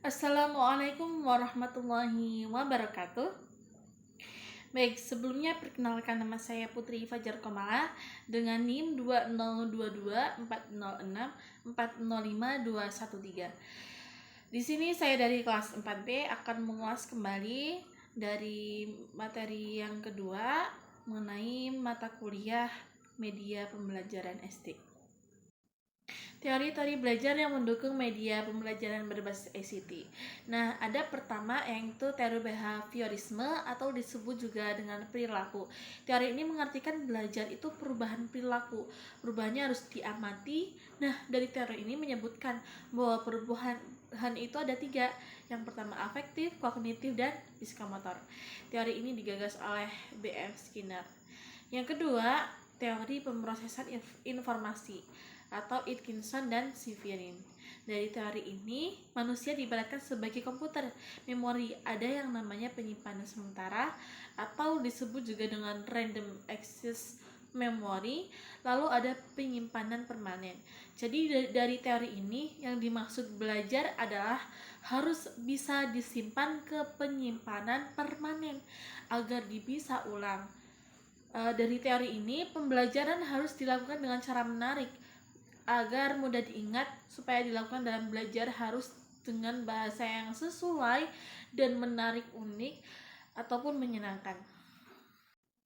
Assalamualaikum warahmatullahi wabarakatuh. Baik, sebelumnya perkenalkan nama saya Putri Fajar Komala dengan NIM 20224064052113. Di sini saya dari kelas 4B akan mengulas kembali dari materi yang kedua mengenai mata kuliah media pembelajaran SD. Teori-teori belajar yang mendukung media pembelajaran berbasis ICT. Nah, ada pertama yaitu teori behaviorisme atau disebut juga dengan perilaku. Teori ini mengartikan belajar itu perubahan perilaku. Perubahannya harus diamati. Nah, dari teori ini menyebutkan bahwa perubahan itu ada 3. Yang pertama afektif, kognitif, dan psikomotor. Teori ini digagas oleh B.F. Skinner. Yang kedua, teori pemrosesan informasi atau Atkinson dan Severin. Dari teori ini, manusia diibaratkan sebagai komputer memori. Ada yang namanya penyimpanan sementara atau disebut juga dengan random access memory, lalu ada penyimpanan permanen. Jadi dari teori ini yang dimaksud belajar adalah harus bisa disimpan ke penyimpanan permanen agar bisa ulang. Dari teori ini, pembelajaran harus dilakukan dengan cara menarik agar mudah diingat. Supaya dilakukan dalam belajar harus dengan bahasa yang sesuai dan menarik, unik, ataupun menyenangkan.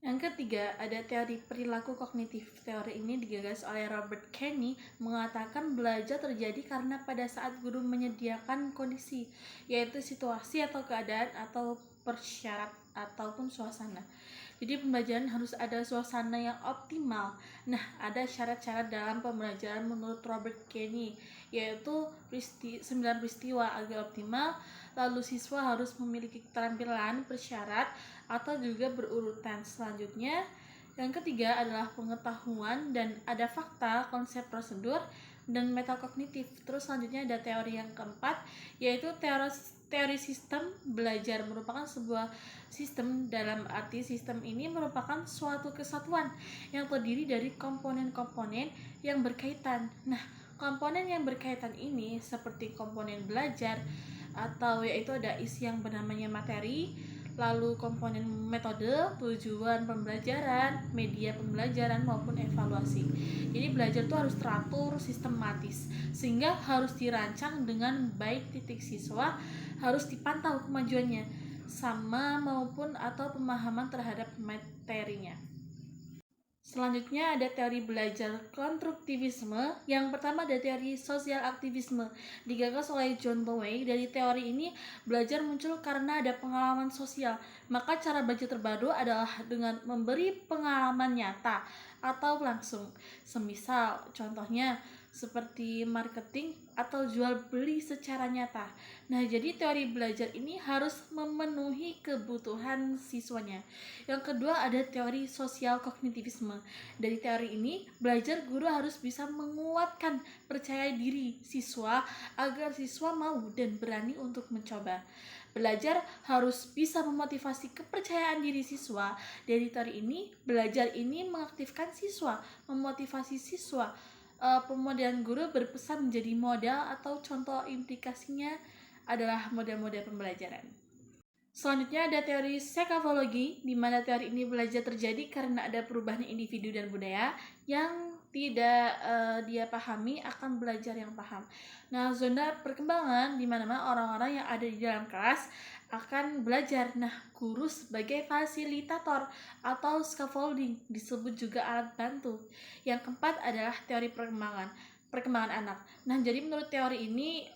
Yang ketiga, ada teori perilaku kognitif. Teori ini digagas oleh Robert Kenny, mengatakan belajar terjadi karena pada saat guru menyediakan kondisi, yaitu situasi atau keadaan atau persyarat ataupun suasana. Jadi pembelajaran harus ada suasana yang optimal. Nah, ada syarat-syarat dalam pembelajaran menurut Robert Kenny, yaitu 9 peristiwa agar optimal. Lalu siswa harus memiliki keterampilan persyarat atau juga berurutan. Selanjutnya, yang ketiga adalah pengetahuan dan ada fakta, konsep, prosedur, dan metakognitif. Terus selanjutnya ada teori yang keempat, yaitu teori sistem belajar. Merupakan sebuah sistem dalam arti sistem ini merupakan suatu kesatuan yang terdiri dari komponen-komponen yang berkaitan. Nah, komponen yang berkaitan ini seperti komponen belajar atau yaitu ada isi yang bernamanya materi, lalu komponen metode, tujuan pembelajaran, media pembelajaran maupun evaluasi. Jadi belajar itu harus teratur, sistematis, sehingga harus dirancang dengan baik. Siswa harus dipantau kemajuannya sama maupun atau pemahaman terhadap materinya. Selanjutnya ada teori belajar konstruktivisme. Yang pertama ada teori sosial aktivisme, digagas oleh John Dewey. Dari teori ini, belajar muncul karena ada pengalaman sosial. Maka cara belajar terbaru adalah dengan memberi pengalaman nyata atau langsung. Semisal contohnya seperti marketing atau jual beli secara nyata. Nah, jadi teori belajar ini harus memenuhi kebutuhan siswanya. Yang kedua ada teori sosial kognitivisme. Dari teori ini, belajar guru harus bisa menguatkan percaya diri siswa agar siswa mau dan berani untuk mencoba. Belajar harus bisa memotivasi kepercayaan diri siswa. Dari teori ini, belajar ini mengaktifkan siswa, memotivasi siswa. Pemodelan guru berpesan menjadi modal atau contoh implikasinya adalah model-model pembelajaran. Selanjutnya ada teori sekafologi, di mana teori ini belajar terjadi karena ada perubahan individu dan budaya yang tidak dia pahami akan belajar yang paham. Nah, zona perkembangan di mana orang-orang yang ada di dalam kelas akan belajar. Nah, guru sebagai fasilitator atau scaffolding, disebut juga alat bantu. Yang keempat adalah teori perkembangan anak. Nah, jadi menurut teori ini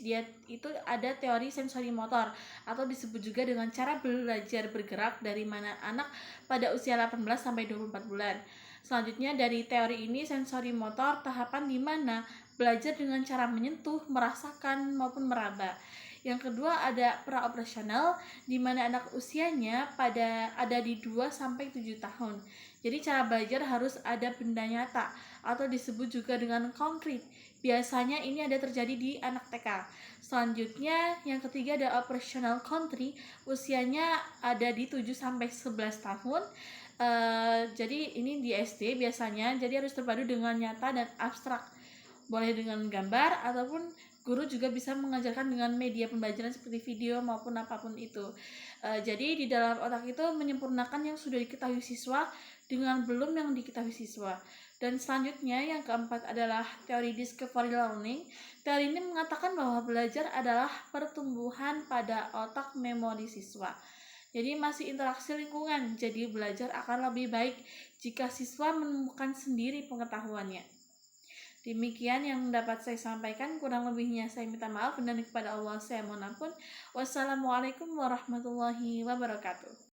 dia itu ada teori sensori motor atau disebut juga dengan cara belajar bergerak dari mana anak pada usia 18 sampai 24 bulan. Selanjutnya dari teori ini sensori motor tahapan di mana belajar dengan cara menyentuh, merasakan maupun meraba. Yang kedua ada praoperasional, di mana anak usianya ada di 2 sampai 7 tahun. Jadi cara belajar harus ada benda nyata atau disebut juga dengan konkret. Biasanya ini ada terjadi di anak TK. Selanjutnya yang ketiga ada operational country, usianya ada di 7 sampai 11 tahun. Jadi ini di SD biasanya, jadi harus terpadu dengan nyata dan abstrak. Boleh dengan gambar ataupun guru juga bisa mengajarkan dengan media pembelajaran seperti video maupun apapun itu. Jadi di dalam otak itu menyempurnakan yang sudah diketahui siswa dengan belum yang diketahui siswa. Dan selanjutnya yang keempat adalah teori discovery learning. Teori ini mengatakan bahwa belajar adalah pertumbuhan pada otak memori siswa. Jadi masih interaksi lingkungan, jadi belajar akan lebih baik jika siswa menemukan sendiri pengetahuannya. Demikian yang dapat saya sampaikan, kurang lebihnya saya minta maaf dan kepada Allah saya mohon ampun. Wassalamualaikum warahmatullahi wabarakatuh.